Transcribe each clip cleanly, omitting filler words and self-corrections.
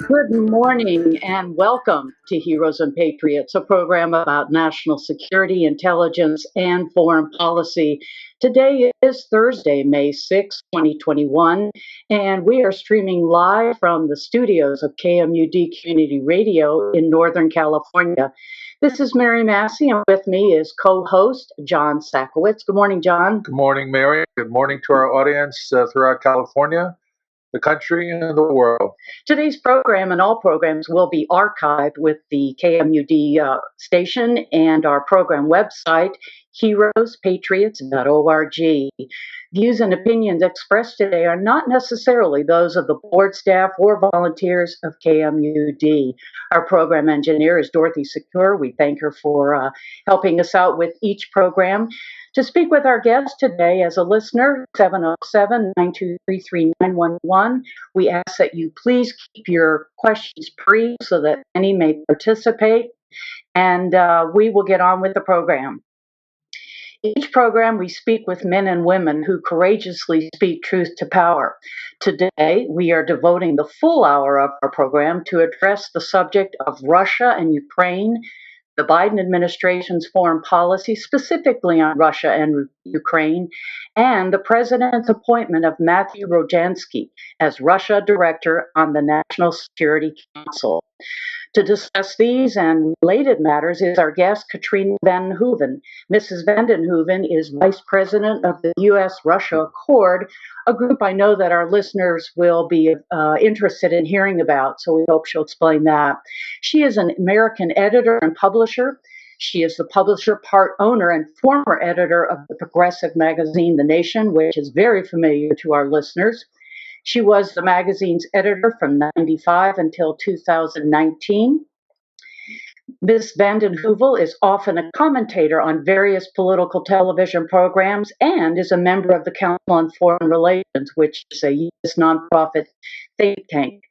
Good morning and welcome to Heroes and Patriots, a program about national security, intelligence, and foreign policy. Today is Thursday, May 6, 2021, and we are streaming live from the studios of KMUD Community Radio in Northern California. This is Mary Massey, and with me is co-host John Sakowitz. Good morning, John. Good morning, Mary. Good morning to our audience throughout California, the country, and the world. Today's program and all programs will be archived with the KMUD station and our program website, heroespatriots.org. Views and opinions expressed today are not necessarily those of the board staff or volunteers of KMUD. Our program engineer is Dorothy Secure. We thank her for helping us out with each program. To speak with our guest today as a listener, 707-923-3911. We ask that you please keep your questions brief so that many may participate, and we will get on with the program. Each program, we speak with men and women who courageously speak truth to power. Today, we are devoting the full hour of our program to address the subject of Russia and Ukraine, the Biden administration's foreign policy, specifically on Russia and Ukraine, and the president's appointment of Matthew Rojansky as Russia director on the National Security Council. To discuss these and related matters is our guest, Katrina van Heuvel. Mrs. Vanden Heuvel is Vice President of the U.S.-Russia Accord, a group I know that our listeners will be interested in hearing about, so we hope she'll explain that. She is an American editor and publisher. She is the publisher, part owner, and former editor of the progressive magazine The Nation, which is very familiar to our listeners. She was the magazine's editor from 1995 until 2019. Ms. vanden Heuvel is often a commentator on various political television programs and is a member of the Council on Foreign Relations, which is a U.S. nonprofit think tank.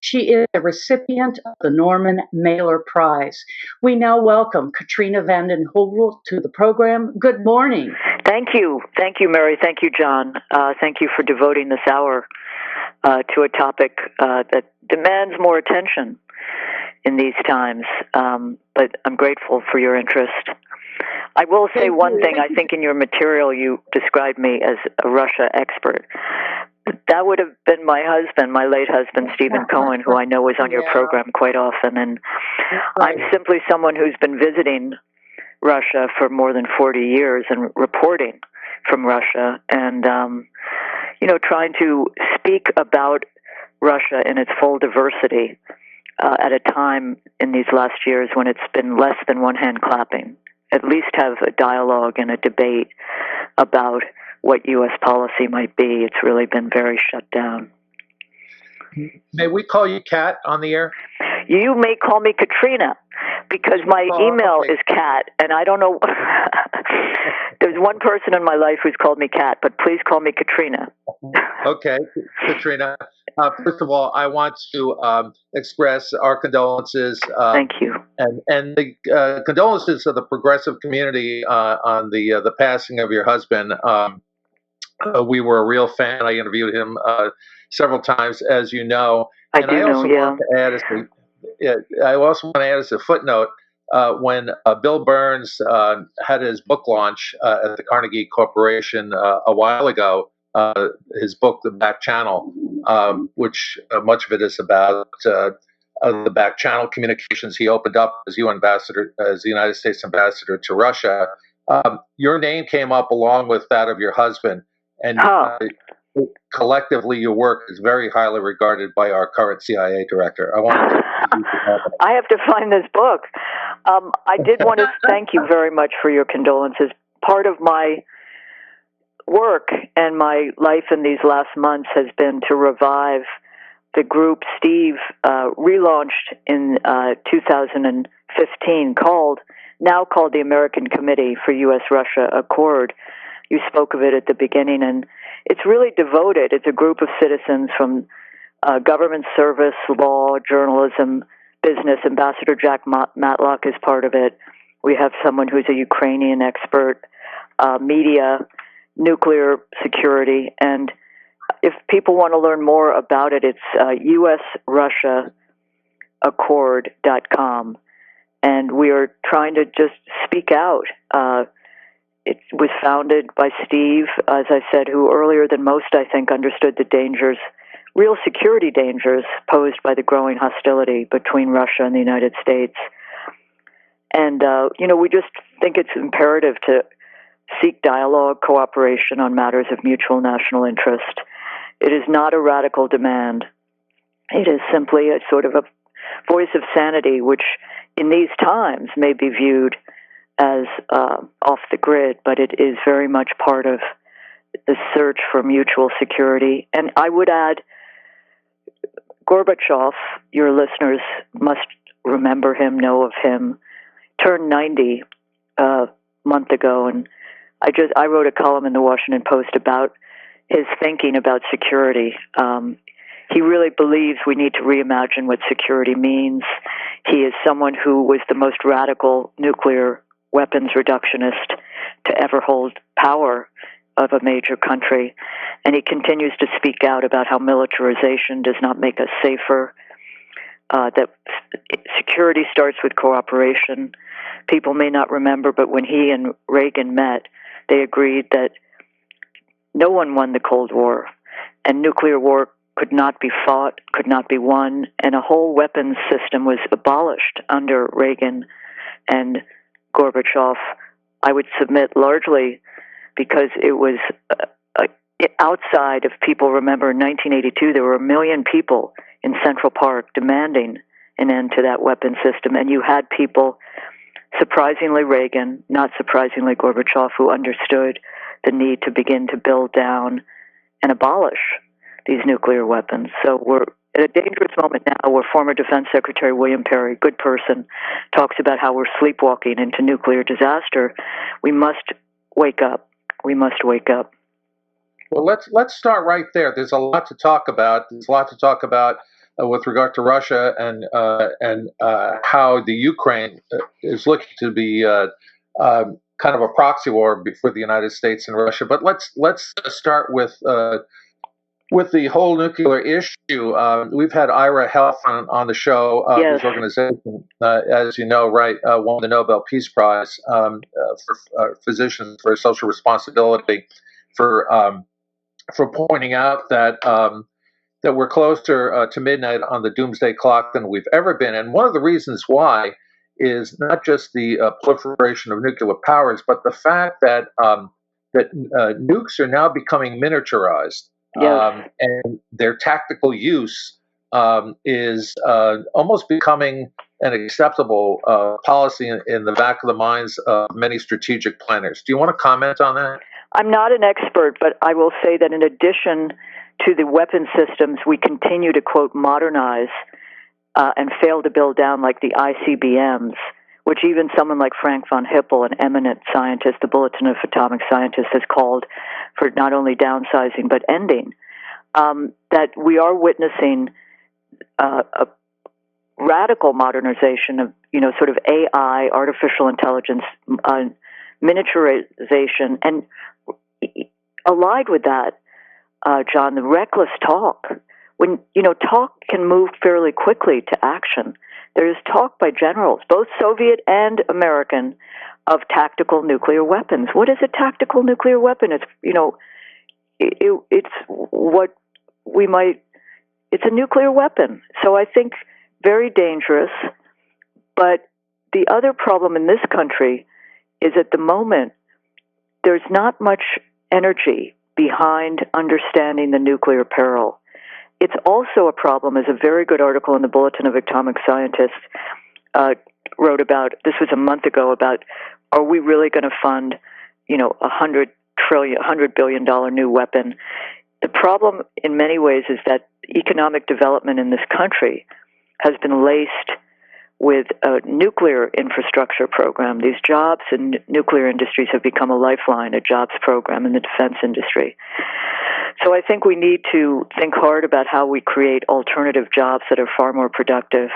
She is a recipient of the Norman Mailer Prize. We now welcome Katrina vanden Heuvel to the program. Good morning. Thank you. Thank you, Mary. Thank you, John. Thank you for devoting this hour to a topic that demands more attention in these times. But I'm grateful for your interest. I will say one thing. I think in your material you described me as a Russia expert. That would have been my husband, my late husband, Stephen Cohen, who I know was on your program quite often. And I'm simply someone who's been visiting Russia for more than 40 years and reporting from Russia and, trying to speak about Russia in its full diversity at a time in these last years when it's been less than one hand clapping. At least have a dialogue and a debate about what U.S. policy might be. It's really been very shut down. May we call you Kat on the air? You may call me Katrina because my email is Kat, and I don't know. There's one person in my life who's called me Kat, but please call me Katrina. Okay, Katrina. First of all, I want to express our condolences. Thank you. And the condolences of the progressive community on the passing of your husband. We were a real fan. I interviewed him several times, as you know. I also want to add as a footnote, when Bill Burns had his book launch at the Carnegie Corporation a while ago, his book, The Back Channel, which much of it is about the back channel communications he opened up as the United States ambassador to Russia. Your name came up along with that of your husband, and collectively, your work is very highly regarded by our current CIA director. I have to find this book. I did want to thank you very much for your condolences. Part of my work and my life in these last months has been to revive the group Steve relaunched in 2015 called the American Committee for U.S.-Russia Accord. You spoke of it at the beginning, and it's really devoted. It's a group of citizens from government service, law, journalism, business. Ambassador Jack Matlock is part of it. We have someone who's a Ukrainian expert, media, nuclear security. And if people want to learn more about it, it's accord.com. And we are trying to just speak out. It was founded by Steve, as I said, who earlier than most, I think, understood the dangers, real security dangers posed by the growing hostility between Russia and the United States. And, we just think it's imperative to seek dialogue, cooperation on matters of mutual national interest. It is not a radical demand. It is simply a sort of a voice of sanity, which in these times may be viewed as off the grid, but it is very much part of the search for mutual security. And I would add, Gorbachev, your listeners must remember him, know of him, turned 90 a month ago, and I wrote a column in the Washington Post about his thinking about security. He really believes we need to reimagine what security means. He is someone who was the most radical nuclear weapons reductionist to ever hold power of a major country. And he continues to speak out about how militarization does not make us safer, that security starts with cooperation. People may not remember, but when he and Reagan met, they agreed that no one won the Cold War, and nuclear war could not be fought, could not be won, and a whole weapons system was abolished under Reagan and Gorbachev. I would submit largely because it was outside of people. Remember, in 1982, there were 1 million people in Central Park demanding an end to that weapons system, and you had people, surprisingly Reagan, not surprisingly Gorbachev, who understood the need to begin to build down and abolish these nuclear weapons. So we're at a dangerous moment now where former Defense Secretary William Perry, good person, talks about how we're sleepwalking into nuclear disaster. We must wake up. We must wake up. Well, let's start right there. There's a lot to talk about. There's a lot to talk about with regard to Russia and how the Ukraine is looking to be kind of a proxy war for the United States and Russia. But let's start with the whole nuclear issue. We've had Ira Health on the show, Yes. whose organization, as you know, won the Nobel Peace Prize for physicians for social responsibility for pointing out that we're closer to midnight on the doomsday clock than we've ever been. And one of the reasons why is not just the proliferation of nuclear powers, but the fact that nukes are now becoming miniaturized. Yes. And their tactical use is almost becoming an acceptable policy in the back of the minds of many strategic planners. Do you want to comment on that? I'm not an expert, but I will say that in addition to the weapon systems we continue to, quote, modernize and fail to build down, like the ICBMs, which even someone like Frank von Hippel, an eminent scientist, the Bulletin of Atomic Scientists, has called for not only downsizing but ending, that we are witnessing a radical modernization of, sort of AI, artificial intelligence, miniaturization, and allied with that, John, the reckless talk. When, talk can move fairly quickly to action. There is talk by generals, both Soviet and American, of tactical nuclear weapons. What is a tactical nuclear weapon? It's, it's what we might, it's a nuclear weapon. So I think very dangerous. But the other problem in this country is at the moment, there's not much energy behind understanding the nuclear peril. It's also a problem, as a very good article in the Bulletin of Atomic Scientists wrote about, this was a month ago, about are we really going to fund, $100 billion new weapon? The problem in many ways is that economic development in this country has been laced with a nuclear infrastructure program. These jobs in nuclear industries have become a lifeline, a jobs program in the defense industry. So I think we need to think hard about how we create alternative jobs that are far more productive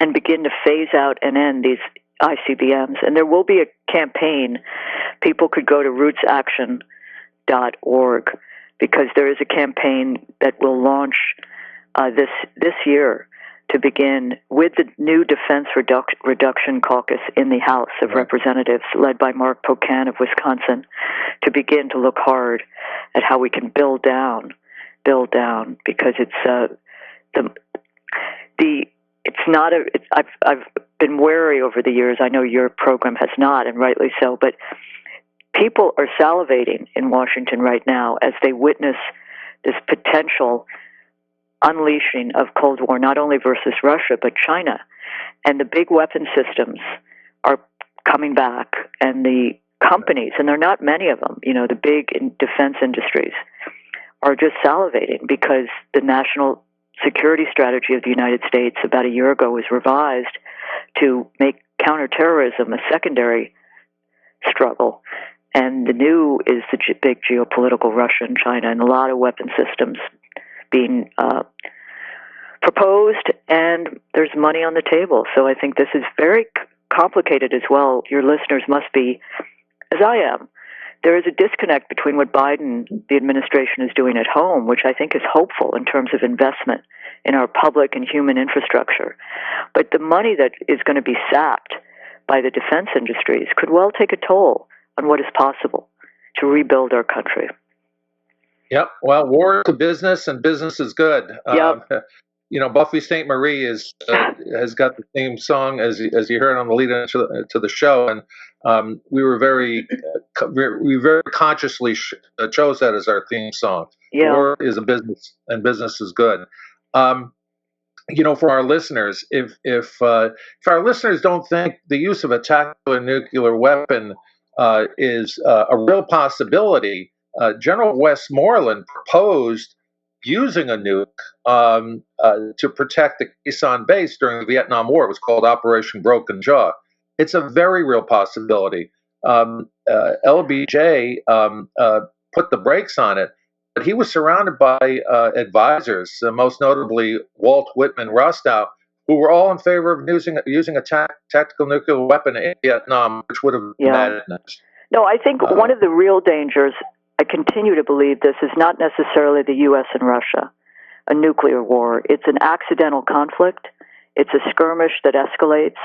and begin to phase out and end these ICBMs. And there will be a campaign. People could go to rootsaction.org because there is a campaign that will launch this year to begin with the new Defense Reduction Caucus in the House of Representatives, led by Mark Pocan of Wisconsin, to begin to look hard at how we can build down, because it's I've been wary over the years. I know your program has not, and rightly so, but people are salivating in Washington right now as they witness this potential unleashing of Cold War, not only versus Russia, but China. And the big weapon systems are coming back, and the companies, and there are not many of them, the big defense industries, are just salivating because the national security strategy of the United States about a year ago was revised to make counterterrorism a secondary struggle. And the new is the big geopolitical Russia and China, and a lot of weapon systems being proposed, and there's money on the table. So I think this is very complicated as well. Your listeners must be, as I am. There is a disconnect between what Biden, the administration, is doing at home, which I think is hopeful in terms of investment in our public and human infrastructure. But the money that is going to be sapped by the defense industries could well take a toll on what is possible to rebuild our country. Yep. Well, war is business, and business is good. Yep. Buffy St. Marie has got the same song as you heard on the lead to the show, and we very consciously chose that as our theme song. Yeah. War is a business, and business is good. For our listeners, if our listeners don't think the use of a tactical nuclear weapon is a real possibility, General Westmoreland proposed using a nuke to protect the Quezon base during the Vietnam War. It was called Operation Broken Jaw. It's a very real possibility. LBJ put the brakes on it, but he was surrounded by advisors, most notably Walt Whitman Rostow, who were all in favor of using a tactical nuclear weapon in Vietnam, which would have been madness. No, I think one of the real dangers, I continue to believe this, is not necessarily the U.S. and Russia, a nuclear war. It's an accidental conflict. It's a skirmish that escalates.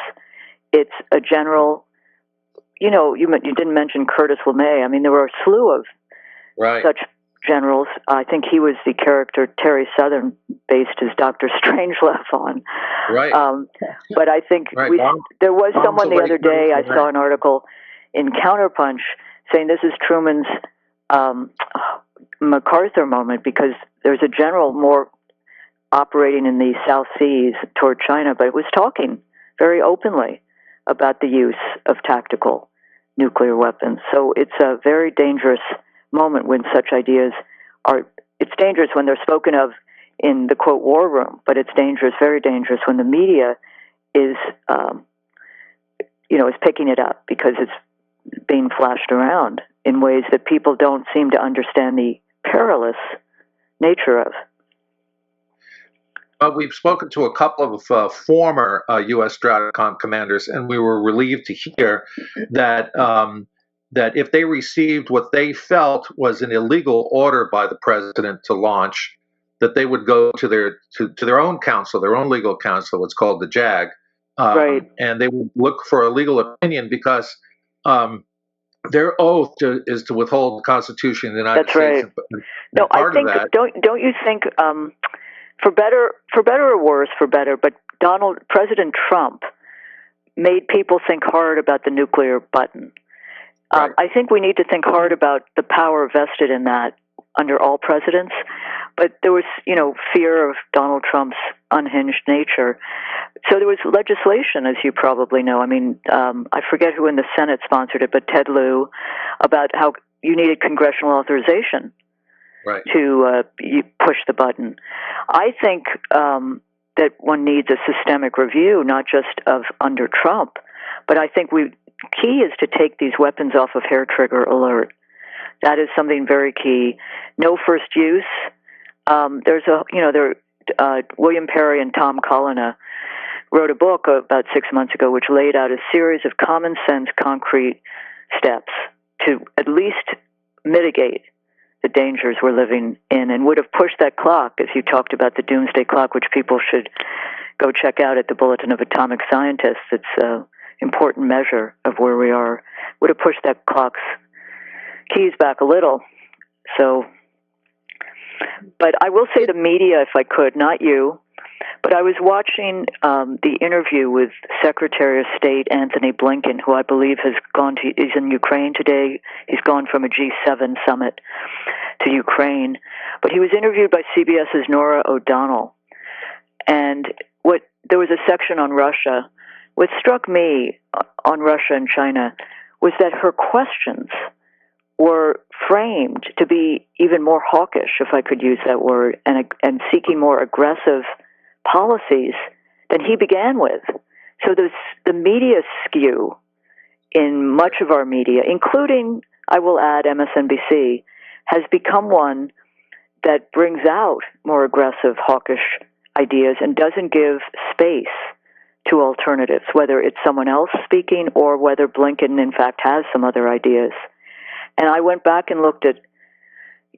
It's a general, you didn't mention Curtis LeMay. I mean, there were a slew of such generals. I think he was the character Terry Southern based his Dr. Strangelove on. Right. But I think there was someone the other day, I saw an article in Counterpunch saying this is Truman's MacArthur moment, because there's a general more operating in the South Seas toward China, but it was talking very openly about the use of tactical nuclear weapons. So it's a very dangerous moment when such ideas it's dangerous when they're spoken of in the quote war room, but it's dangerous, very dangerous when the media is picking it up because it's being flashed around in ways that people don't seem to understand the perilous nature of. We've spoken to a couple of former U.S. Stratcom commanders, and we were relieved to hear that that if they received what they felt was an illegal order by the president to launch, that they would go to their own counsel, their own legal counsel, what's called the JAG, and they would look for a legal opinion, because their oath is to withhold the Constitution of the United States. Right. No, I think don't you think for better or worse, but President Trump made people think hard about the nuclear button. I think we need to think hard about the power vested in that under all presidents. But there was, fear of Donald Trump's unhinged nature. So there was legislation, as you probably know. I mean, I forget who in the Senate sponsored it, but Ted Lieu, about how you needed congressional authorization to push the button. I think that one needs a systemic review, not just of under Trump, but I think key is to take these weapons off of hair trigger alert. That is something very key. No first use. William Perry and Tom Collina wrote a book about 6 months ago which laid out a series of common sense, concrete steps to at least mitigate the dangers we're living in, and would have pushed that clock, as you talked about the doomsday clock, which people should go check out at the Bulletin of Atomic Scientists. It's an important measure of where we are. Would have pushed that clock's keys back a little. So, but I will say the media, if I could, not you, but I was watching the interview with Secretary of State Anthony Blinken, who I believe is in Ukraine today. He's gone from a G7 summit to Ukraine. But he was interviewed by CBS's Norah O'Donnell. And there was a section on Russia. What struck me on Russia and China was that her questions were framed to be even more hawkish, if I could use that word, and seeking more aggressive policies than he began with. So the media skew in much of our media, including, I will add, MSNBC, has become one that brings out more aggressive, hawkish ideas and doesn't give space to alternatives, whether it's someone else speaking or whether Blinken, in fact, has some other ideas. And I went back and looked at,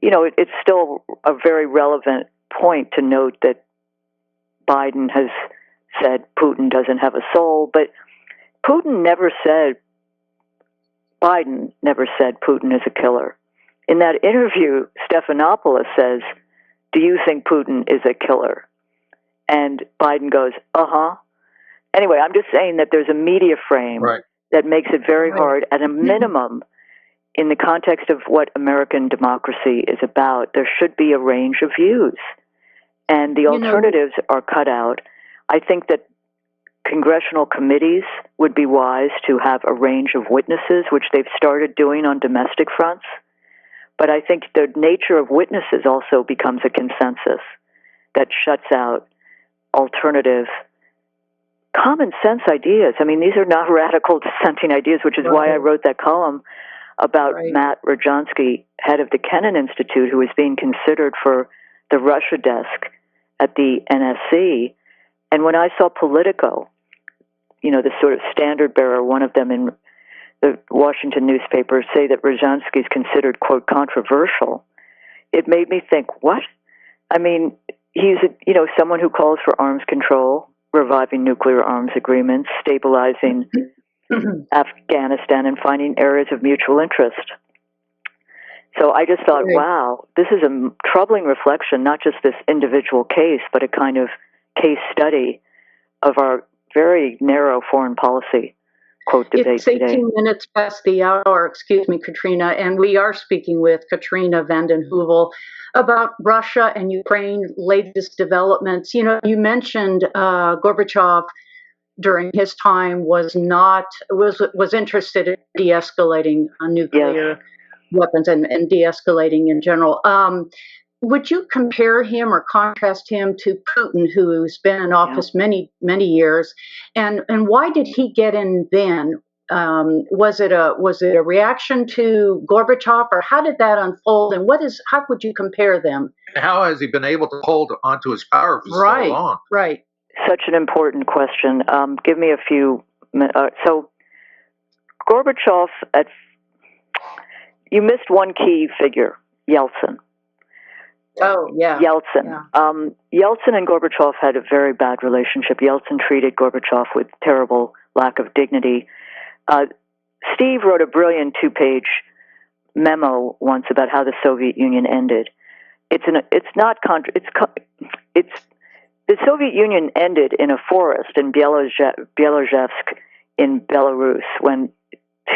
it's still a very relevant point to note that Biden has said Putin doesn't have a soul, but Biden never said Putin is a killer. In that interview, Stephanopoulos says, "Do you think Putin is a killer?" And Biden goes, "Uh-huh." Anyway, I'm just saying that there's a media frame that makes it very hard, at a minimum, in the context of what American democracy is about, there should be a range of views. And the alternatives are cut out. I think that congressional committees would be wise to have a range of witnesses, which they've started doing on domestic fronts. But I think the nature of witnesses also becomes a consensus that shuts out alternative common sense ideas. I mean, these are not radical dissenting ideas, which is why I wrote that column about Matt Rajonsky, head of the Kennan Institute, who is being considered for the Russia desk at the NSC. And when I saw Politico, the sort of standard bearer, one of them in the Washington newspaper, say that Rajonsky is considered, quote, controversial, it made me think, what? I mean, he's, someone who calls for arms control, reviving nuclear arms agreements, stabilizing Afghanistan, and finding areas of mutual interest. So I just thought, wow, this is a troubling reflection, not just this individual case, but a kind of case study of our very narrow foreign policy, quote, debate today. It's 18 minutes past the hour, excuse me, Katrina, and we are speaking with Katrina vanden Heuvel about Russia and Ukraine, latest developments. You mentioned Gorbachev during his time was interested in de-escalating nuclear weapons and de-escalating in general. Would you compare him or contrast him to Putin, who's been in office many, many years, and why did he get in then? Was it a reaction to Gorbachev, or how did that unfold? And how would you compare them? How has he been able to hold onto his power for so long? Right. Such an important question. Give me a few. So, Gorbachev, you missed one key figure, Yeltsin. Oh, yeah. Yeltsin. Yeah. Yeltsin and Gorbachev had a very bad relationship. Yeltsin treated Gorbachev with terrible lack of dignity. Steve wrote a brilliant 2-page memo once about how the Soviet Union ended. The Soviet Union ended in a forest in Byalozhevsk in Belarus when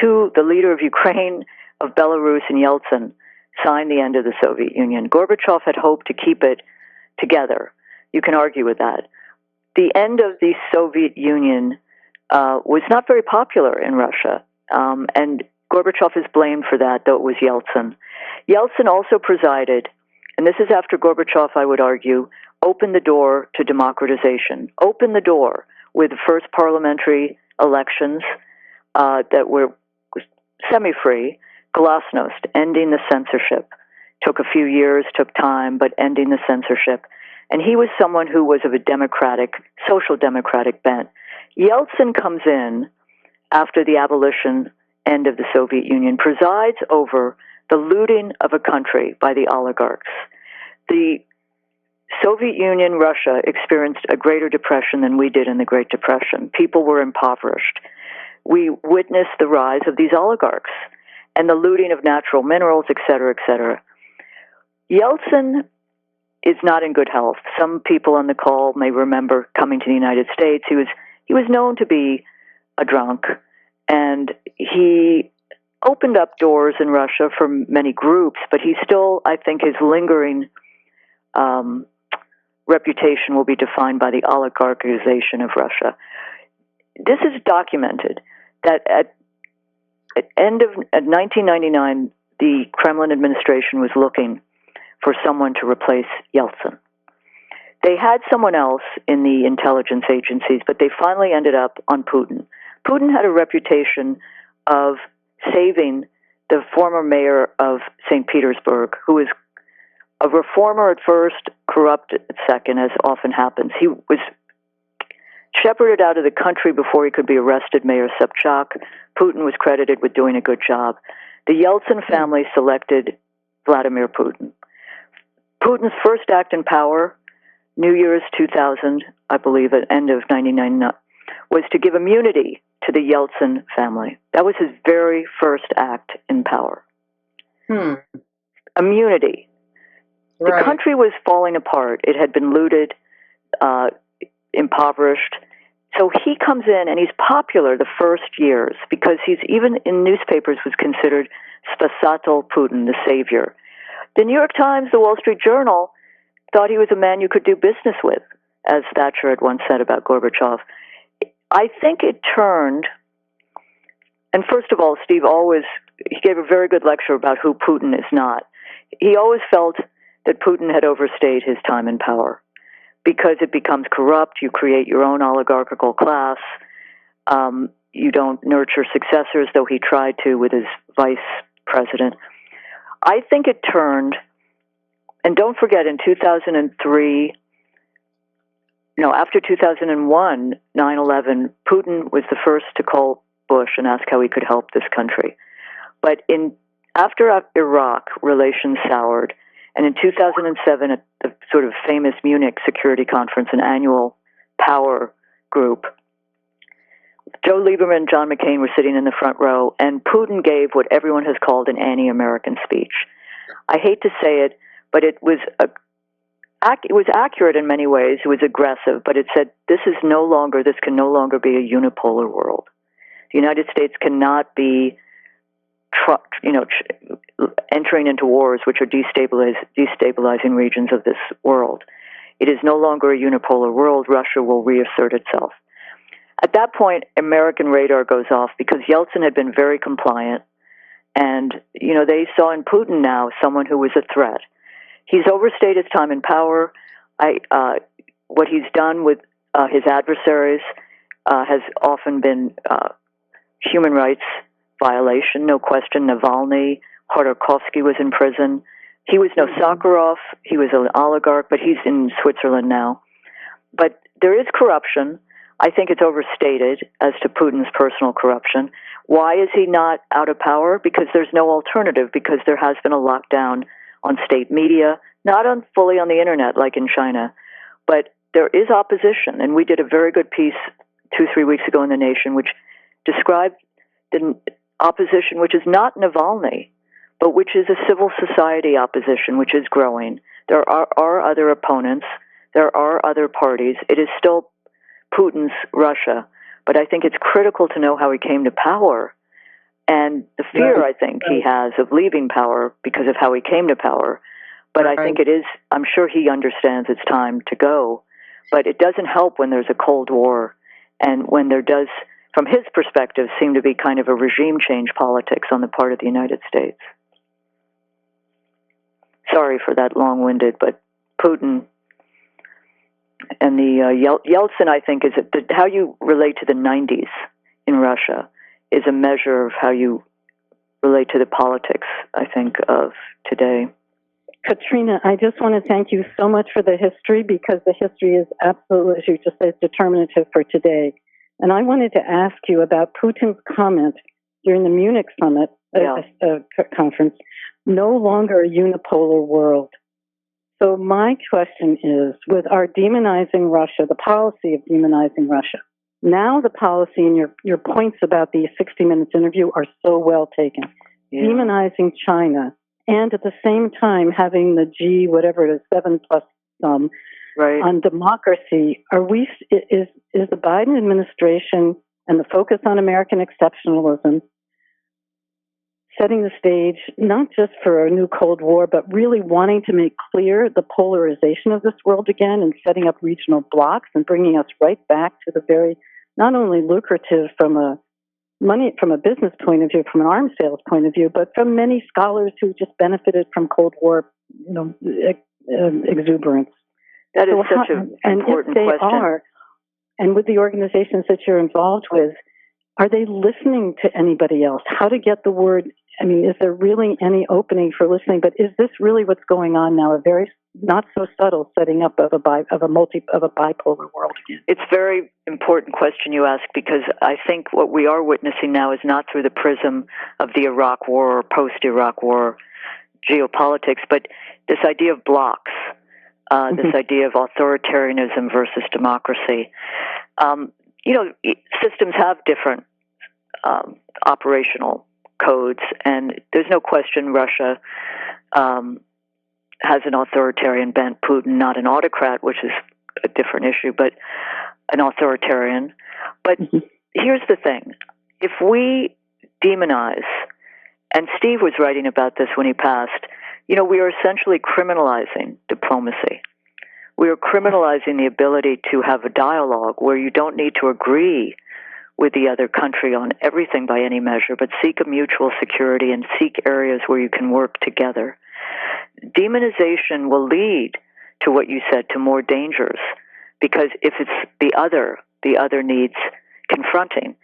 the leader of Ukraine, of Belarus, and Yeltsin signed the end of the Soviet Union. Gorbachev had hoped to keep it together. You can argue with that. The end of the Soviet Union was not very popular in Russia, and Gorbachev is blamed for that, though it was Yeltsin. Yeltsin also presided, and this is after Gorbachev, I would argue, opened the door to democratization, opened the door with the first parliamentary elections that were semi-free, glasnost, ending the censorship. Took a few years, took time, but ending the censorship. And he was someone who was of a social democratic bent. Yeltsin comes in after the abolition end of the Soviet Union, presides over the looting of a country by the oligarchs, the Soviet Union, Russia experienced a greater depression than we did in the Great Depression. People were impoverished. We witnessed the rise of these oligarchs and the looting of natural minerals, et cetera, et cetera. Yeltsin is not in good health. Some people on the call may remember coming to the United States. He was known to be a drunk, and he opened up doors in Russia for many groups, but he still, I think, his lingering reputation will be defined by the oligarchization of Russia. This is documented that at 1999, the Kremlin administration was looking for someone to replace Yeltsin. They had someone else in the intelligence agencies, but they finally ended up on Putin. Putin had a reputation of saving the former mayor of St. Petersburg, who was a reformer at first, corrupt at second, as often happens. He was shepherded out of the country before he could be arrested, Mayor Sobchak. Putin was credited with doing a good job. The Yeltsin family selected Vladimir Putin. Putin's first act in power, New Year's 2000, I believe, at end of 1999, was to give immunity to the Yeltsin family. That was his very first act in power. Immunity. Right. The country was falling apart. It had been looted, impoverished. So he comes in, and he's popular the first years because he's, even in newspapers, was considered Spasatel Putin, the savior. The New York Times, the Wall Street Journal, thought he was a man you could do business with, as Thatcher had once said about Gorbachev. I think it turned, and first of all, Steve he gave a very good lecture about who Putin is not. He always felt that Putin had overstayed his time in power because it becomes corrupt. You create your own oligarchical class. You don't nurture successors, though he tried to with his vice president. I think it turned, and don't forget, in 2003, after 2001, 9/11, Putin was the first to call Bush and ask how he could help this country. But after Iraq, relations soured, and in 2007, at the sort of famous Munich Security Conference, an annual power group, Joe Lieberman and John McCain were sitting in the front row, and Putin gave what everyone has called an anti-American speech. I hate to say it, but it was accurate in many ways. It was aggressive, but it said, this can no longer be a unipolar world. The United States cannot be entering into wars which are destabilizing regions of this world. It is no longer a unipolar world. Russia will reassert itself. At that point, American radar goes off because Yeltsin had been very compliant, and they saw in Putin now someone who was a threat. He's overstayed his time in power. What he's done with his adversaries has often been human rights violation, no question. Navalny, Khodorkovsky was in prison. He was no Sakharov. He was an oligarch, but he's in Switzerland now. But there is corruption. I think it's overstated as to Putin's personal corruption. Why is he not out of power? Because there's no alternative, because there has been a lockdown on state media, not fully on the internet like in China, but there is opposition. And we did a very good piece 2-3 weeks ago in The Nation, which described the opposition, which is not Navalny, but which is a civil society opposition, which is growing. There are other opponents. There are other parties. It is still Putin's Russia, but I think it's critical to know how he came to power and the fear I think he has of leaving power because of how he came to power. But I think I'm sure he understands it's time to go, but it doesn't help when there's a Cold War and when there does, from his perspective, seem to be kind of a regime change politics on the part of the United States. Sorry for that long-winded, but Putin and the Yeltsin, I think, is how you relate to the 90s in Russia is a measure of how you relate to the politics, I think, of today. Katrina, I just want to thank you so much for the history, because the history is absolutely, as you just said, determinative for today. And I wanted to ask you about Putin's comment during the Munich summit conference, no longer a unipolar world. So my question is, with our demonizing Russia, the policy of demonizing Russia, now the policy and your points about the 60 Minutes interview are so well taken. Yeah. Demonizing China, and at the same time having the G, whatever it is, 7+ right. on democracy. Is the Biden administration and the focus on American exceptionalism setting the stage not just for a new Cold War, but really wanting to make clear the polarization of this world again and setting up regional blocs and bringing us right back to the very, not only lucrative from a business point of view, from an arms sales point of view, but from many scholars who just benefited from Cold War, exuberance. That is such an important question. And with the organizations that you're involved with, are they listening to anybody else? How to get the word? I mean, is there really any opening for listening? But is this really what's going on now? A very not so subtle setting up of a bipolar world again. It's a very important question you ask, because I think what we are witnessing now is not through the prism of the Iraq War or post-Iraq War geopolitics, but this idea of blocks, this idea of authoritarianism versus democracy. Systems have different operational codes, and there's no question Russia has an authoritarian bent. Putin, not an autocrat, which is a different issue, but an authoritarian. But here's the thing. If we demonize, and Steve was writing about this when he passed, we are essentially criminalizing diplomacy. We are criminalizing the ability to have a dialogue where you don't need to agree with the other country on everything by any measure, but seek a mutual security and seek areas where you can work together. Demonization will lead to what you said, to more dangers, because if it's the other needs confronting.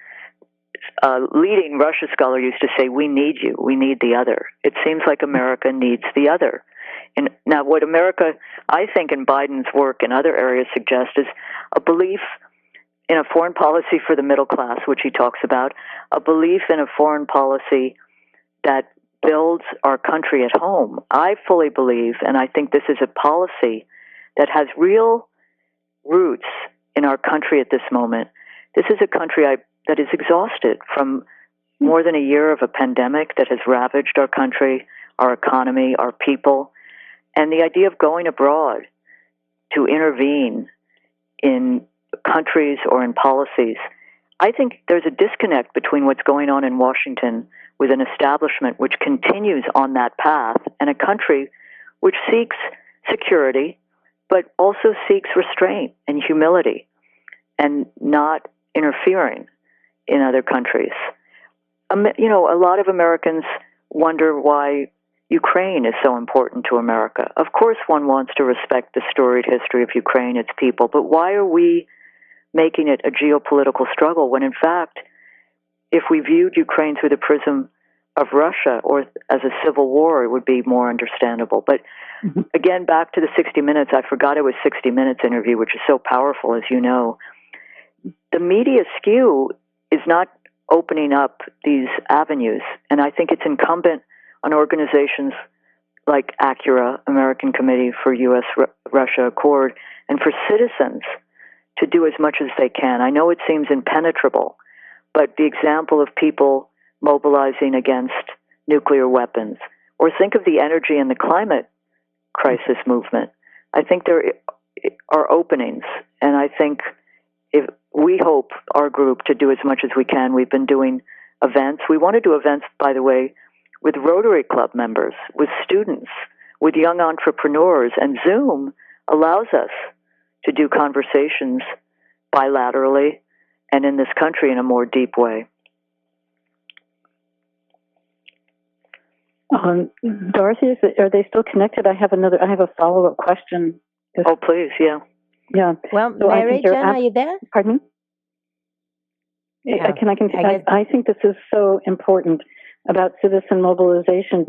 Leading Russia scholar used to say, we need you, we need the other. It seems like America needs the other. And now what America, I think, in Biden's work in other areas suggests is a belief in a foreign policy for the middle class, which he talks about, a belief in a foreign policy that builds our country at home. I fully believe, and I think this is a policy that has real roots in our country at this moment. This is a country that is exhausted from more than a year of a pandemic that has ravaged our country, our economy, our people, and the idea of going abroad to intervene in countries or in policies. I think there's a disconnect between what's going on in Washington with an establishment which continues on that path and a country which seeks security but also seeks restraint and humility and not interfering in other countries. A lot of Americans wonder why Ukraine is so important to America. Of course, one wants to respect the storied history of Ukraine, its people, but why are we making it a geopolitical struggle when, in fact, if we viewed Ukraine through the prism of Russia or as a civil war, it would be more understandable. But again, back to the 60 Minutes, I forgot it was 60 Minutes interview, which is so powerful, as you know. The media skew is not opening up these avenues, and I think it's incumbent on organizations like ACURA, American Committee for U.S.-Russia Accord, and for citizens to do as much as they can. I know it seems impenetrable, but the example of people mobilizing against nuclear weapons, or think of the energy and the climate crisis movement, I think there are openings, and I think if we hope, our group, to do as much as we can. We've been doing events. We want to do events, by the way, with Rotary Club members, with students, with young entrepreneurs, and Zoom allows us to do conversations bilaterally and in this country in a more deep way. Dorothy, are they still connected? I have a follow-up question. Oh, please, yeah. Yeah. Well, so Mary Jane, are you there? Pardon me? Yeah, Can I continue? I think this is so important about citizen mobilization,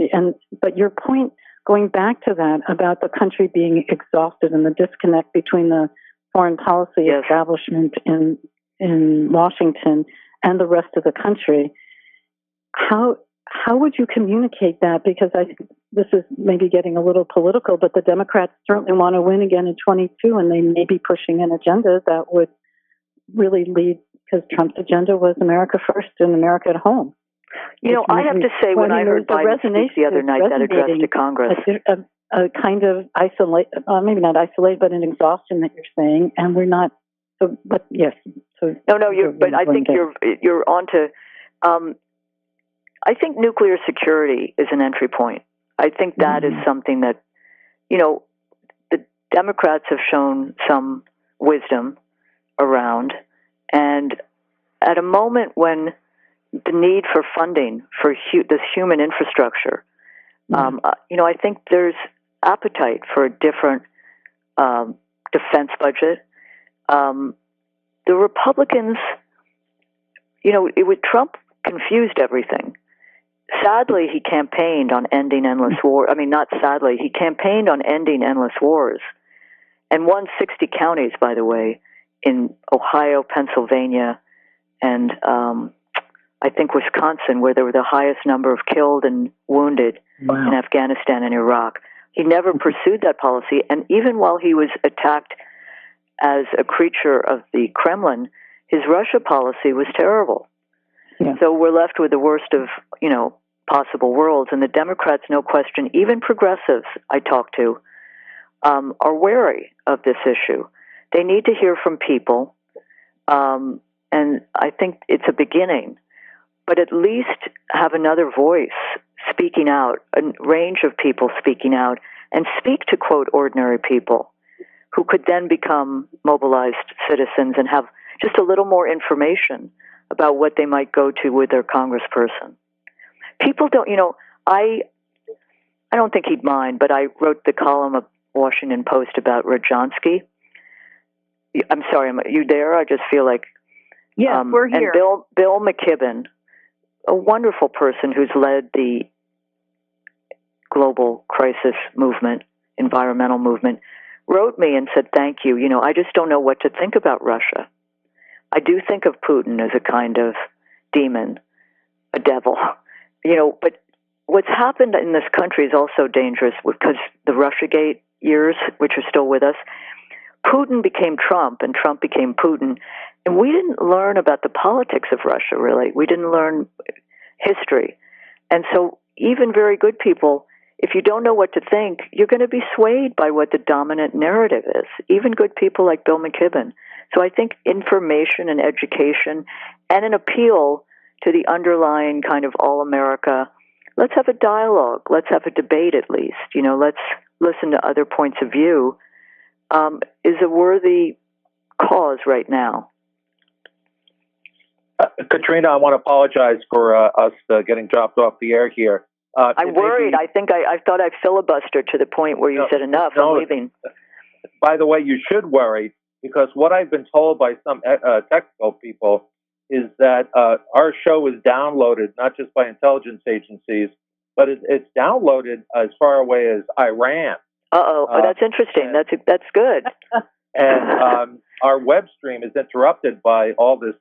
but your point, going back to that, about the country being exhausted and the disconnect between the foreign policy establishment in Washington and the rest of the country, how would you communicate that? Because this is maybe getting a little political, but the Democrats certainly want to win again in 22, and they may be pushing an agenda that would really lead, because Trump's agenda was America first and America at home. I have to say, when I heard Biden speak the other night, that address to Congress, a kind of maybe not isolate, but an exhaustion that you're saying, and we're not. So, but yes. So but I think you're onto. I think nuclear security is an entry point. I think that is something that, the Democrats have shown some wisdom around, and at a moment when the need for funding for this human infrastructure, I think there's appetite for a different defense budget. The Republicans, Trump confused everything. Sadly, he campaigned on ending endless war. I mean, not sadly, he campaigned on ending endless wars, and won 60 counties, by the way, in Ohio, Pennsylvania, and I think Wisconsin, where there were the highest number of killed and wounded in Afghanistan and Iraq. He never pursued that policy, and even while he was attacked as a creature of the Kremlin, his Russia policy was terrible. Yeah. So we're left with the worst of, possible worlds. And the Democrats, no question, even progressives I talk to, are wary of this issue. They need to hear from people, and I think it's a beginning. But at least have another voice speaking out, a range of people speaking out, and speak to, quote, ordinary people who could then become mobilized citizens and have just a little more information about what they might go to with their congressperson. People don't, I don't think he'd mind, but I wrote the column of Washington Post about Rodjansky. I'm sorry, are you there? I just feel like... Yeah, we're here. And Bill McKibben, a wonderful person who's led the global crisis movement, environmental movement, wrote me and said, thank you. I just don't know what to think about Russia. I do think of Putin as a kind of demon, a devil, but what's happened in this country is also dangerous because the Russiagate years, which are still with us, Putin became Trump and Trump became Putin. And we didn't learn about the politics of Russia, really. We didn't learn history. And so even very good people, if you don't know what to think, you're going to be swayed by what the dominant narrative is, even good people like Bill McKibben. So I think information and education and an appeal to the underlying kind of all-America, let's have a dialogue, let's have a debate at least, let's listen to other points of view, is a worthy cause right now. Katrina, I want to apologize for us getting dropped off the air here. I'm worried. I think I thought I filibustered to the point where you said enough. I'm leaving. By the way, you should worry, because what I've been told by some technical people is that our show is downloaded not just by intelligence agencies, but it's downloaded as far away as Iran. Oh, that's interesting. That's good. And our web stream is interrupted by all this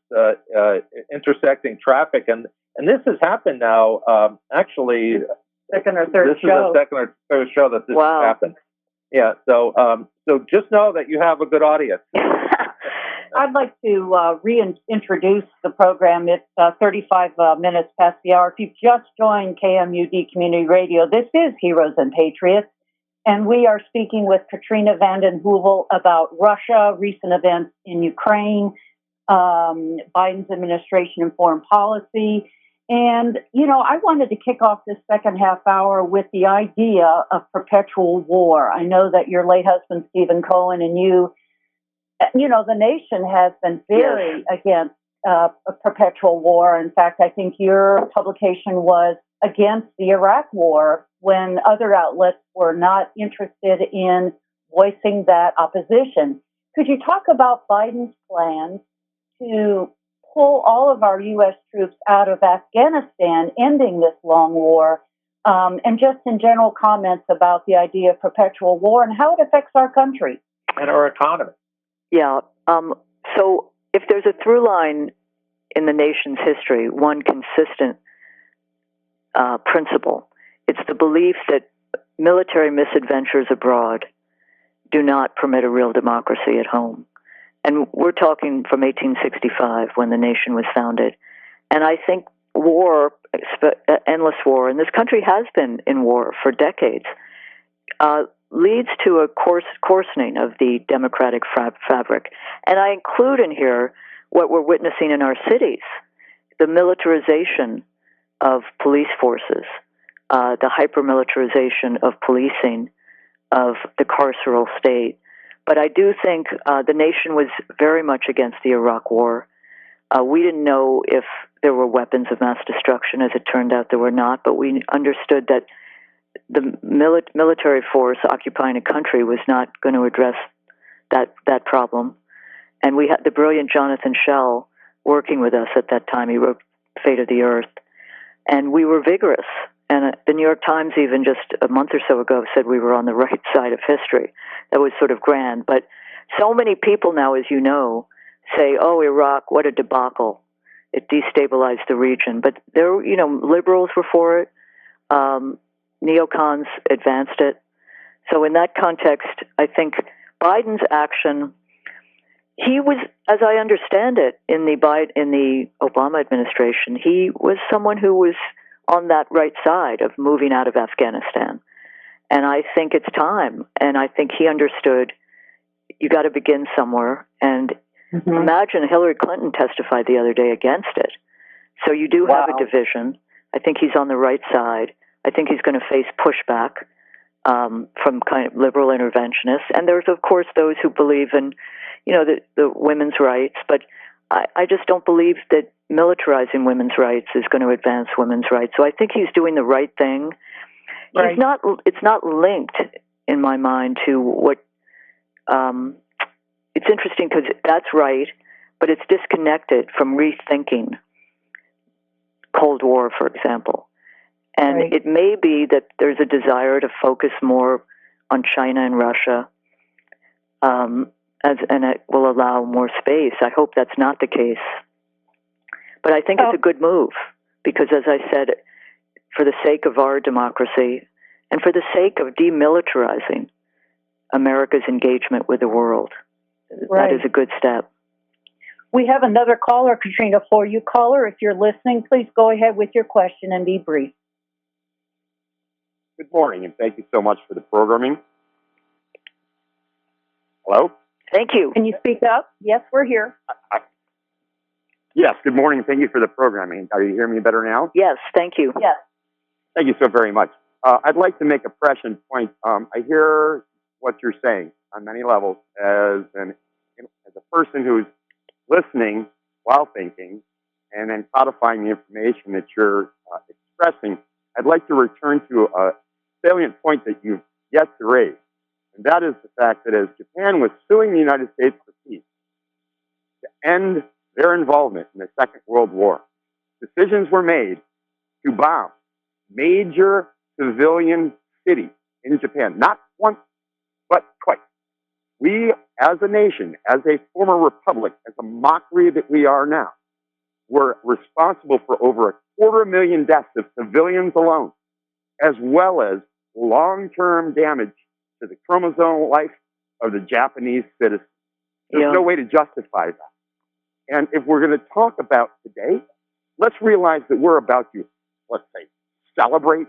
intersecting traffic, and this has happened now. Actually, second or third this show. is the second or third show that this has happened. Yeah. So just know that you have a good audience. I'd like to reintroduce the program. It's 35 minutes past the hour. If you've just joined KMUD Community Radio, this is Heroes and Patriots. And we are speaking with Katrina vanden Heuvel about Russia, recent events in Ukraine, Biden's administration and foreign policy. And, I wanted to kick off this second half hour with the idea of perpetual war. I know that your late husband, Stephen Cohen, and you, the nation has been very against a perpetual war. In fact, I think your publication was against the Iraq war when other outlets were not interested in voicing that opposition. Could you talk about Biden's plans to pull all of our U.S. troops out of Afghanistan, ending this long war, and just in general comments about the idea of perpetual war and how it affects our country? And our economy. Yeah. So if there's a through line in the nation's history, one consistent principle, it's the belief that military misadventures abroad do not permit a real democracy at home. And we're talking from 1865 when the nation was founded. And I think war, endless war, and this country has been in war for decades, leads to a coarsening of the democratic fabric. And I include in here what we're witnessing in our cities, the militarization of police forces, the hyper-militarization of policing, of the carceral state. But I do think the nation was very much against the Iraq War. We didn't know if there were weapons of mass destruction. As it turned out, there were not. But we understood that the military force occupying a country was not going to address that problem. And we had the brilliant Jonathan Schell working with us at that time. He wrote Fate of the Earth. And we were vigorous. And the New York Times even just a month or so ago said we were on the right side of history. That was sort of grand. But so many people now, as you know, say, oh, Iraq, what a debacle. It destabilized the region. But there, liberals were for it. Neocons advanced it. So in that context, I think Biden's action, he was, as I understand it, in the Obama administration, he was someone who was on that right side of moving out of Afghanistan. And I think it's time. And I think he understood you got to begin somewhere. And imagine Hillary Clinton testified the other day against it. So you do have a division. I think he's on the right side. I think he's going to face pushback from kind of liberal interventionists. And there's, of course, those who believe in, the women's rights. But I just don't believe that militarizing women's rights is going to advance women's rights. So I think he's doing the right thing. Right. It's not linked, in my mind, to what. It's interesting because that's right, but it's disconnected from rethinking Cold War, for example. And it may be that there's a desire to focus more on China and Russia, and it will allow more space. I hope that's not the case. But I think it's a good move because, as I said, for the sake of our democracy and for the sake of demilitarizing America's engagement with the world, that is a good step. We have another caller, Katrina, for you. Caller, if you're listening, please go ahead with your question and be brief. Good morning, and thank you so much for the programming. Hello? Thank you. Can you speak up? Yes, we're here. Yes, good morning. Thank you for the programming. Are you hearing me better now? Yes, thank you. Yes. Thank you so very much. I'd like to make a prescient point. I hear what you're saying on many levels as a person who's listening while thinking and then codifying the information that you're expressing. I'd like to return to a salient point that you've yet to raise, and that is the fact that as Japan was suing the United States for peace to end their involvement in the Second World War, decisions were made to bomb major civilian cities in Japan, not once, but twice. We, as a nation, as a former republic, as a mockery that we are now, were responsible for over 250,000 deaths of civilians alone, as well as long-term damage to the chromosomal life of the Japanese citizens. There's no way to justify that. And if we're going to talk about today, let's realize that we're about to, let's say, celebrate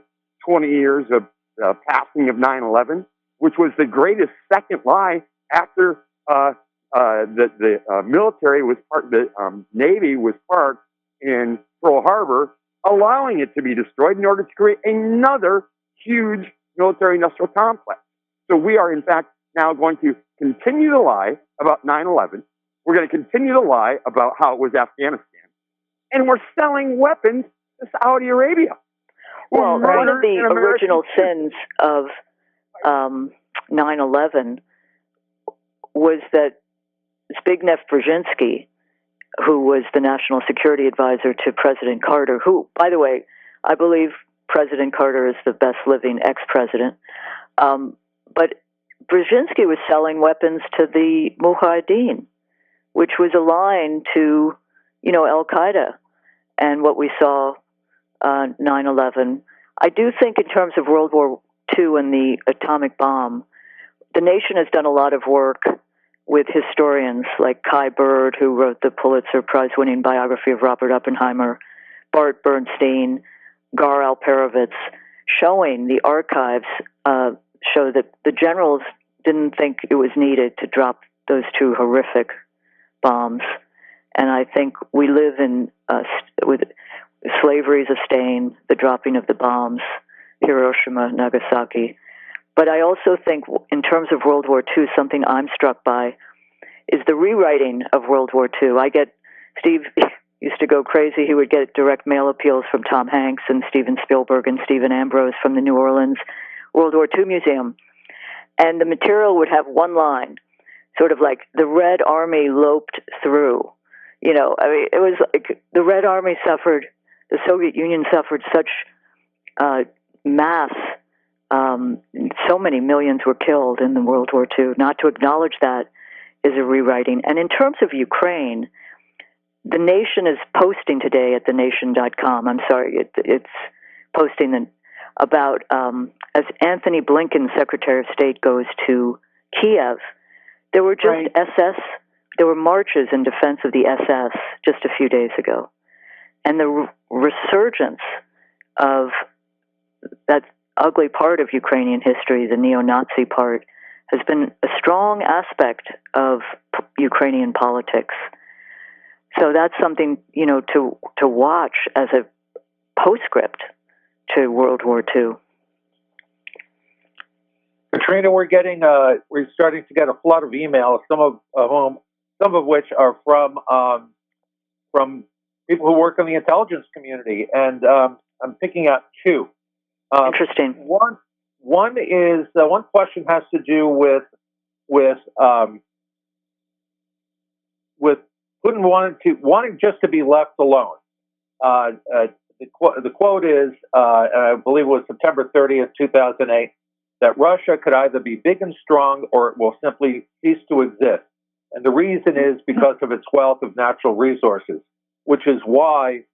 20 years of the passing of 9/11, which was the greatest second lie after the military was part, the Navy was part in Pearl Harbor, allowing it to be destroyed in order to create another huge military-industrial complex. So we are, in fact, now going to continue to lie about 9/11. We're going to continue to lie about how it was Afghanistan. And we're selling weapons to Saudi Arabia. Well, one of the original sins of 9/11 was that Zbigniew Brzezinski, who was the national security advisor to President Carter, who, by the way, I believe President Carter is the best living ex-president, but Brzezinski was selling weapons to the Mujahideen, which was aligned to, Al-Qaeda and what we saw 9/11. I do think in terms of World War II and the atomic bomb, the nation has done a lot of work with historians like Kai Bird, who wrote the Pulitzer Prize-winning biography of Robert Oppenheimer, Bart Bernstein, Gar Alperovitz, showing the archives show that the generals didn't think it was needed to drop those two horrific bombs. And I think we live in with slavery is a stain, the dropping of the bombs, Hiroshima, Nagasaki. But I also think in terms of World War II, something I'm struck by is the rewriting of World War II. Steve used to go crazy. He would get direct mail appeals from Tom Hanks and Steven Spielberg and Stephen Ambrose from the New Orleans World War II Museum. And the material would have one line, sort of like, the Red Army loped through. You know, I mean, it was like the Red Army suffered, the Soviet Union suffered such mass, so many millions were killed in the World War II. Not to acknowledge that is a rewriting. And in terms of Ukraine, the Nation is posting today at thenation.com. I'm sorry, it's posting about as Anthony Blinken, Secretary of State, goes to Kiev. There were just SS. There were marches in defense of the SS just a few days ago, and the resurgence of that ugly part of Ukrainian history, the neo-Nazi part, has been a strong aspect of Ukrainian politics. So that's something, you know, to watch as a postscript to World War II. Katrina, we're starting to get a flood of emails, some of which are from people who work in the intelligence community, and I'm picking out two. Interesting. One is one question has to do with Putin wanting just to be left alone. The quote is, I believe it was September 30th, 2008, that Russia could either be big and strong or it will simply cease to exist. And the reason is because of its wealth of natural resources, which is why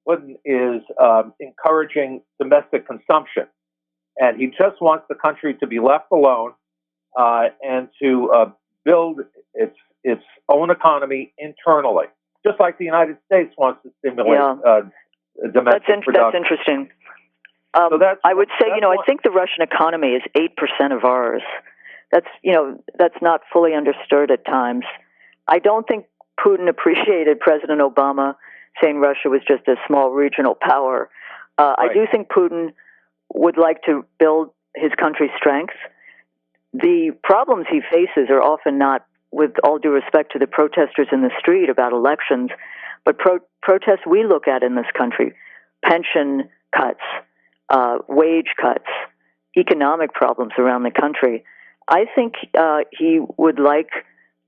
Putin is encouraging domestic consumption. And he just wants the country to be left alone and to build its own economy internally, just like the United States wants to stimulate domestic production. That's interesting. I would say, I think the Russian economy is 8% of ours. That's not fully understood at times. I don't think Putin appreciated President Obama saying Russia was just a small regional power. I do think Putin would like to build his country's strength. The problems he faces are often not, with all due respect to the protesters in the street about elections, but protests we look at in this country: pension cuts, wage cuts, economic problems around the country. I think he would like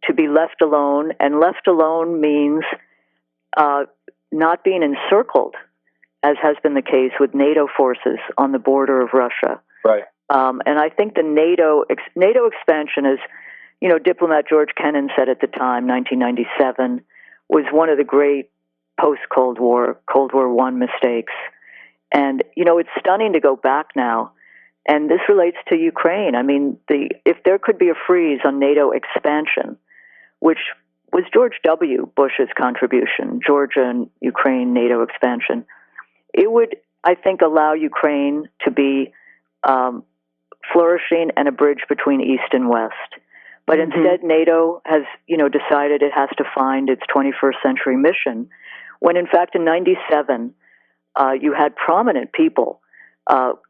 to be left alone, and left alone means not being encircled, as has been the case with NATO forces on the border of Russia. Right. And I think the NATO expansion, as diplomat George Kennan said at the time, 1997, was one of the great post-Cold War, Cold War I mistakes. And, it's stunning to go back now. And this relates to Ukraine. I mean, if there could be a freeze on NATO expansion, which was George W. Bush's contribution, Georgia and Ukraine NATO expansion, it would, I think, allow Ukraine to be flourishing and a bridge between East and West. But instead, NATO has, decided it has to find its 21st century mission, when in fact in 97, you had prominent people,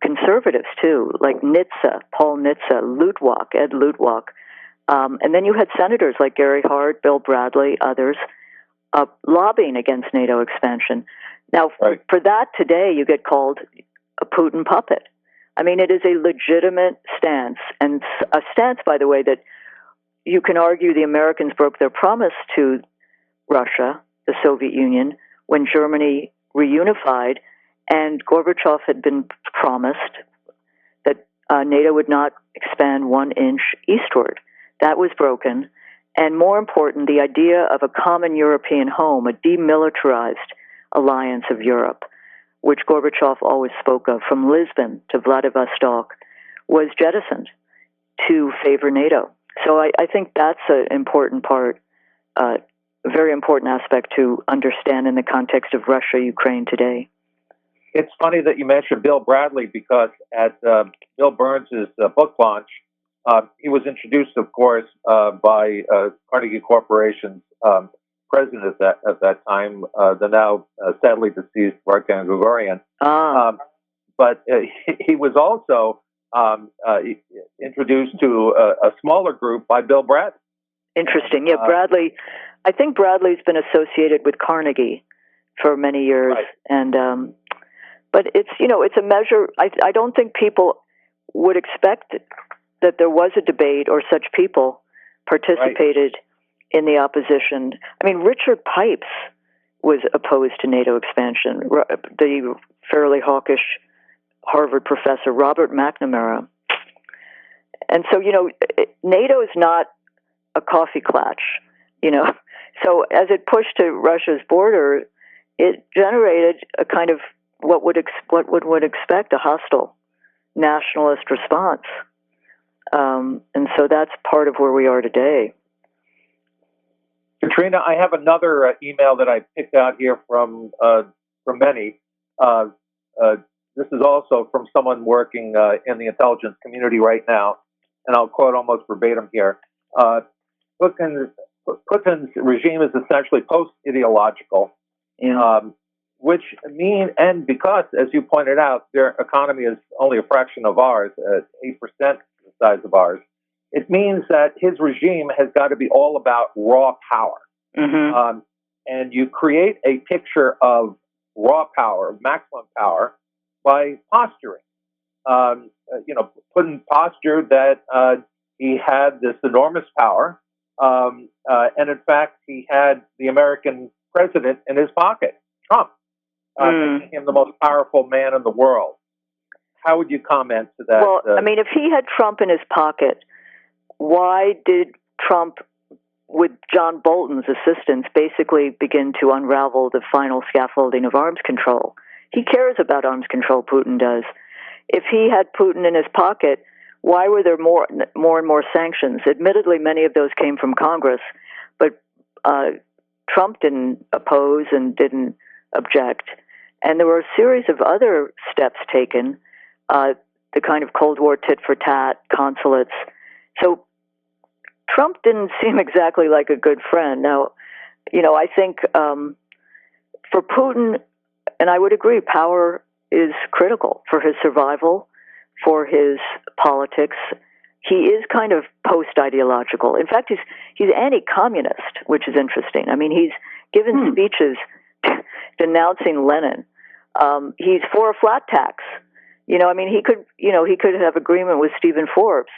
conservatives too, like Nitze, Paul Nitze, Ed Lutwak, and then you had senators like Gary Hart, Bill Bradley, others, lobbying against NATO expansion. Now, for that today, you get called a Putin puppet. I mean, it is a legitimate stance, and a stance, by the way, that you can argue the Americans broke their promise to Russia, the Soviet Union, when Germany reunified, and Gorbachev had been promised that NATO would not expand 1 inch eastward. That was broken. And more important, the idea of a common European home, a demilitarized alliance of Europe, which Gorbachev always spoke of, from Lisbon to Vladivostok, was jettisoned to favor NATO. So I think that's an important part, a very important aspect to understand in the context of Russia-Ukraine today. It's funny that you mentioned Bill Bradley, because at Bill Burns' book launch, he was introduced, of course, by Carnegie Corporation's president at that time, the now sadly deceased Varkan Gregorian. But he was also introduced to a smaller group by Bill Bradley. Interesting. Yeah, Bradley. I think Bradley's been associated with Carnegie for many years, right. And but it's it's a measure. I don't think people would expect that there was a debate or such people participated in the opposition. I mean, Richard Pipes was opposed to NATO expansion. The fairly hawkish Harvard professor Robert McNamara. And so, NATO is not a coffee klatch, So as it pushed to Russia's border, it generated a kind of what would expect a hostile nationalist response. And so that's part of where we are today. Katrina, I have another email that I picked out here from many. This is also from someone working in the intelligence community right now, and I'll quote almost verbatim here. Putin's regime is essentially post-ideological, which mean, and because, as you pointed out, their economy is only a fraction of ours, 8% the size of ours, it means that his regime has got to be all about raw power. Mm-hmm. And you create a picture of raw power, maximum power, by posturing. Putin postured that he had this enormous power, and in fact, he had the American president in his pocket, Trump, making him the most powerful man in the world. How would you comment to that? Well, I mean, if he had Trump in his pocket, why did Trump, with John Bolton's assistance, basically begin to unravel the final scaffolding of arms control? He cares about arms control, Putin does. If he had Putin in his pocket, why were there more and more sanctions? Admittedly, many of those came from Congress, but Trump didn't oppose and didn't object. And there were a series of other steps taken, the kind of Cold War tit-for-tat consulates. So Trump didn't seem exactly like a good friend. Now, I think for Putin, and I would agree, power is critical for his survival, for his politics. He is kind of post-ideological. In fact, he's anti-communist, which is interesting. I mean, he's given speeches denouncing Lenin. He's for a flat tax. He could have agreement with Stephen Forbes.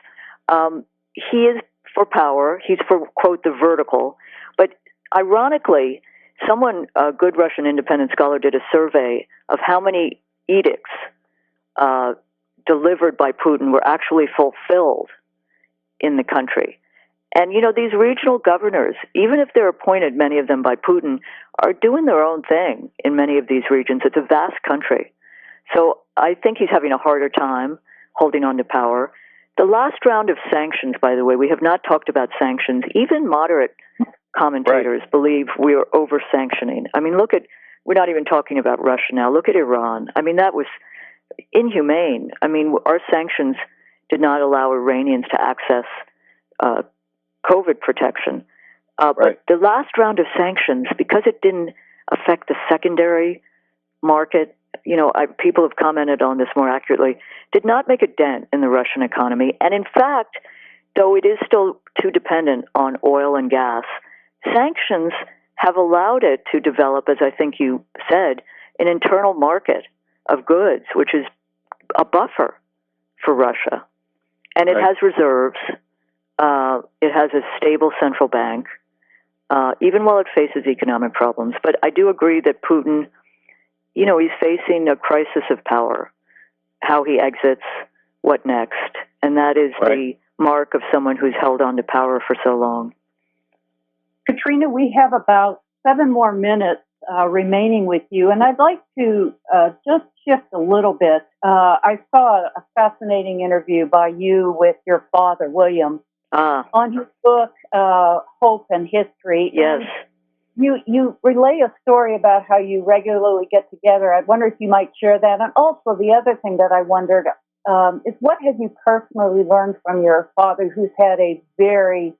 He is for power. He's for, quote, the vertical. But ironically, a good Russian independent scholar, did a survey of how many edicts delivered by Putin were actually fulfilled in the country. And, these regional governors, even if they're appointed, many of them by Putin, are doing their own thing in many of these regions. It's a vast country. So I think he's having a harder time holding on to power. The last round of sanctions, by the way, we have not talked about sanctions. Even moderate commentators believe we are over-sanctioning. I mean, we're not even talking about Russia now. Look at Iran. I mean, that was inhumane. I mean, our sanctions did not allow Iranians to access COVID protection. But the last round of sanctions, because it didn't affect the secondary market, people have commented on this more accurately, did not make a dent in the Russian economy. And in fact, though it is still too dependent on oil and gas, sanctions have allowed it to develop, as I think you said, an internal market of goods, which is a buffer for Russia. And it has reserves. It has a stable central bank, even while it faces economic problems. But I do agree that Putin, he's facing a crisis of power, how he exits, what next. And that is the mark of someone who's held on to power for so long. Katrina, we have about 7 more minutes remaining with you, and I'd like to just shift a little bit. I saw a fascinating interview by you with your father, William, on his book, Hope and History. Yes. And you relay a story about how you regularly get together. I wonder if you might share that. And also the other thing that I wondered is what have you personally learned from your father, who's had a very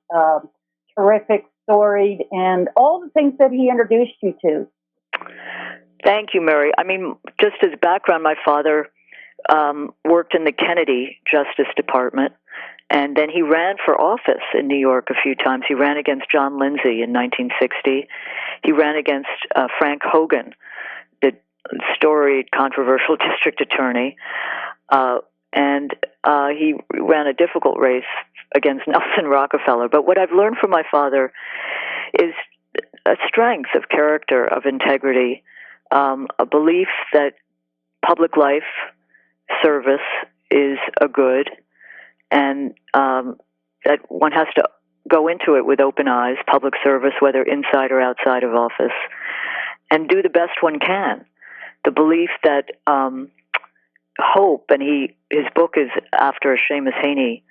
terrific, storied, and all the things that he introduced you to? Thank you, Mary. I mean, just as background, my father worked in the Kennedy Justice Department, and then he ran for office in New York a few times. He ran against John Lindsay in 1960. He ran against Frank Hogan, the storied, controversial district attorney, and he ran a difficult race against Nelson Rockefeller. But what I've learned from my father is a strength of character, of integrity, a belief that public life, service is a good, and that one has to go into it with open eyes, public service, whether inside or outside of office, and do the best one can. The belief that hope, and his book is after a Seamus Heaney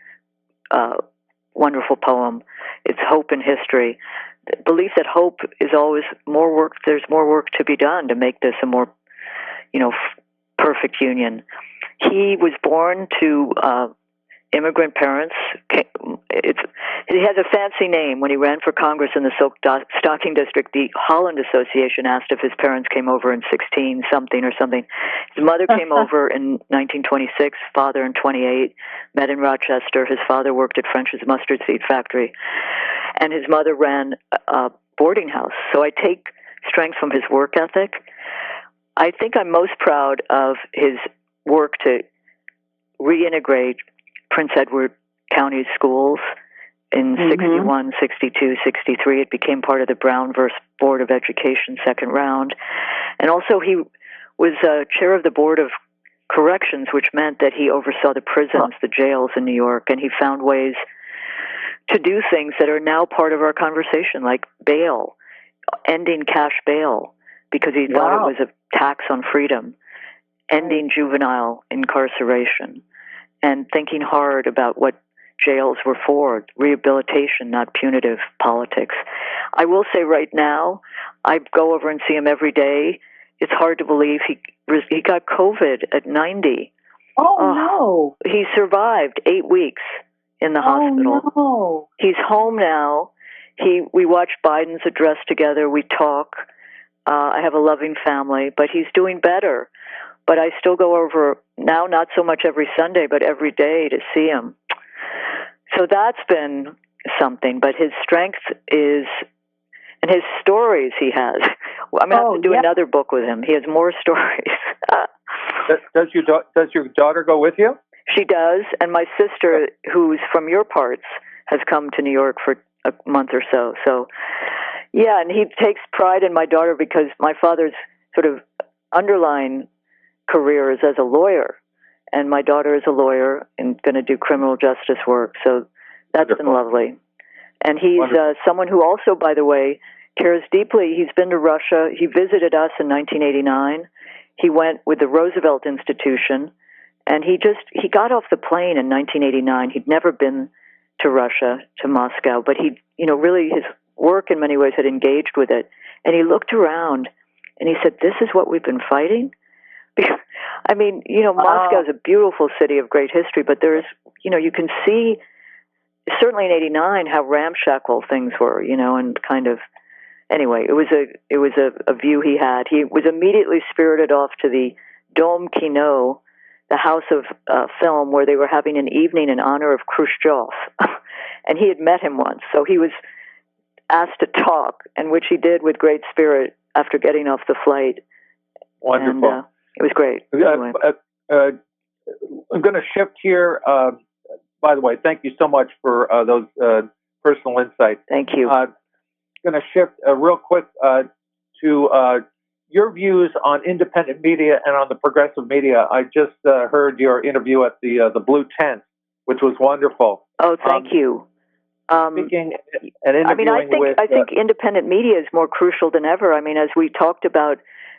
wonderful poem. It's Hope in History. The belief that hope is always more work. There's more work to be done to make this a more, perfect union. He was born to immigrant parents. He has a fancy name. When he ran for Congress in the Silk Stocking District, the Holland Association asked if his parents came over in 16-something or something. His mother came over in 1926, father in 28, met in Rochester. His father worked at French's mustard seed factory, and his mother ran a boarding house. So I take strength from his work ethic. I think I'm most proud of his work to reintegrate Prince Edward County schools in 61, 62, 63. It became part of the Brown versus Board of Education second round. And also he was chair of the Board of Corrections, which meant that he oversaw the prisons, the jails in New York, and he found ways to do things that are now part of our conversation, like bail, ending cash bail, because he thought it was a tax on freedom, ending juvenile incarceration, and thinking hard about what jails were for, rehabilitation, not punitive politics. I will say right now, I go over and see him every day. It's hard to believe he got COVID at 90. Oh, no. He survived 8 weeks in the hospital. No. He's home now. We watch Biden's address together. We talk. I have a loving family, but he's doing better. But I still go over now, not so much every Sunday, but every day to see him. So that's been something. But his strength is, and his stories he has. I'm going to have to do another book with him. He has more stories. Does your daughter go with you? She does. And my sister, who's from your parts, has come to New York for a month or so. So, yeah, and he takes pride in my daughter because my father's sort of underlying career is as a lawyer, and my daughter is a lawyer and going to do criminal justice work. So that's been lovely. And he's someone who also, by the way, cares deeply. He's been to Russia. He visited us in 1989. He went with the Roosevelt Institution, and he got off the plane in 1989. He'd never been to Russia, to Moscow, but he, really his work in many ways had engaged with it. And he looked around and he said, "This is what we've been fighting." I mean, Moscow is a beautiful city of great history, but there's, you can see, certainly in '89, how ramshackle things were, and kind of, anyway, it was a view he had. He was immediately spirited off to the Dom Kino, the house of film, where they were having an evening in honor of Khrushchev, and he had met him once, so he was asked to talk, and which he did with great spirit after getting off the flight. Wonderful. And, it was great. Anyway. I'm going to shift here. By the way, thank you so much for those personal insights. Thank you. I'm going to shift real quick to your views on independent media and on the progressive media. I just heard your interview at the Blue Tent, which was wonderful. Oh, thank you. speaking and interviewing I think independent media is more crucial than ever. I mean, as we talked about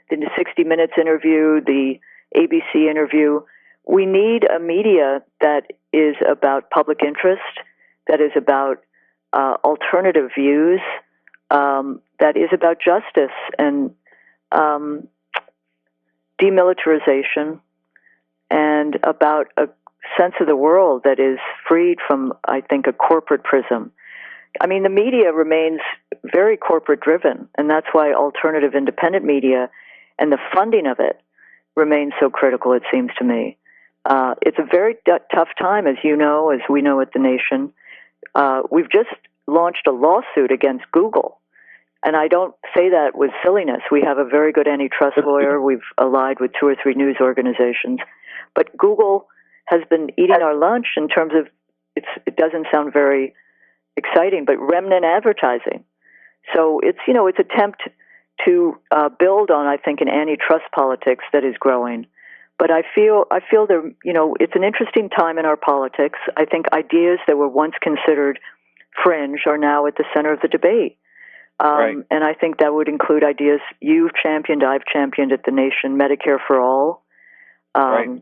the 60 Minutes interview, the ABC interview, we need a media that is about public interest, that is about alternative views, that is about justice and demilitarization, and about a sense of the world that is freed from, I think, a corporate prism. I mean, the media remains very corporate driven, and that's why alternative independent media and the funding of it remains so critical, it seems to me. It's a very tough time, as you know, as we know at The Nation. We've just launched a lawsuit against Google, and I don't say that with silliness. We have a very good antitrust lawyer. We've allied with 2 or 3 news organizations. But Google has been eating our lunch in terms of, it doesn't sound very exciting, but remnant advertising. So it's attempt to build on, I think, an antitrust politics that is growing. But I feel there, it's an interesting time in our politics. I think ideas that were once considered fringe are now at the center of the debate. Right. And I think that would include ideas you've championed, I've championed at The Nation, Medicare for all, right.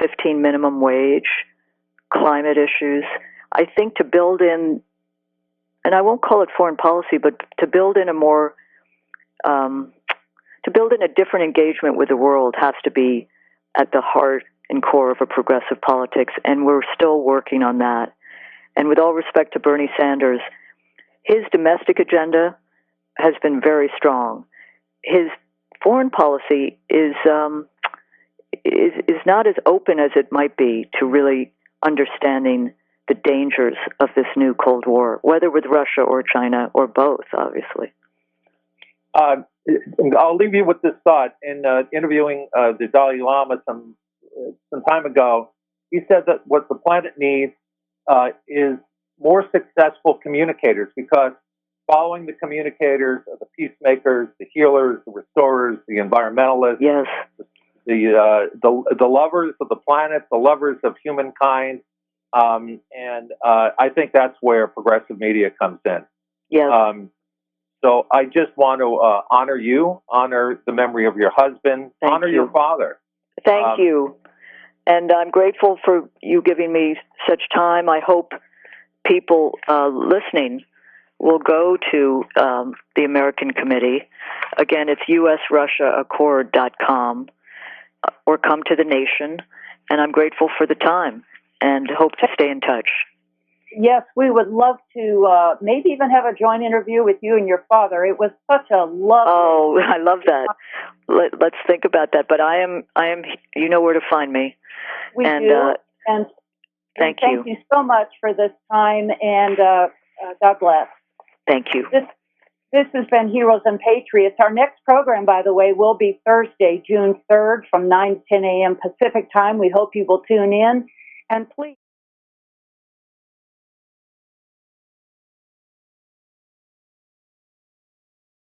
15 minimum wage, climate issues. I think to build in, and I won't call it foreign policy, but to build in a more, to build in a different engagement with the world has to be at the heart and core of a progressive politics, and we're still working on that. And with all respect to Bernie Sanders, his domestic agenda has been very strong. His foreign policy is not as open as it might be to really understanding the dangers of this new Cold War, whether with Russia or China or both, obviously. I'll leave you with this thought. In interviewing the Dalai Lama some time ago, he said that what the planet needs is more successful communicators, because following the communicators are the peacemakers, the healers, the restorers, the environmentalists, yes, the lovers of the planet, the lovers of humankind, and I think that's where progressive media comes in. Yes. So I just want to honor you, honor the memory of your husband, honor your father. Thank you. And I'm grateful for you giving me such time. I hope people listening will go to the American Committee. Again, it's usrussiaaccord.com, or come to The Nation. And I'm grateful for the time and hope to stay in touch. Yes, we would love to maybe even have a joint interview with you and your father. It was such a lovely... Oh, I love that. Let's think about that. But I am. You know where to find me. We do. And thank you. Thank you so much for this time, and God bless. Thank you. This has been Heroes and Patriots. Our next program, by the way, will be Thursday, June 3rd from 9 to 10 a.m. Pacific time. We hope you will tune in. And please...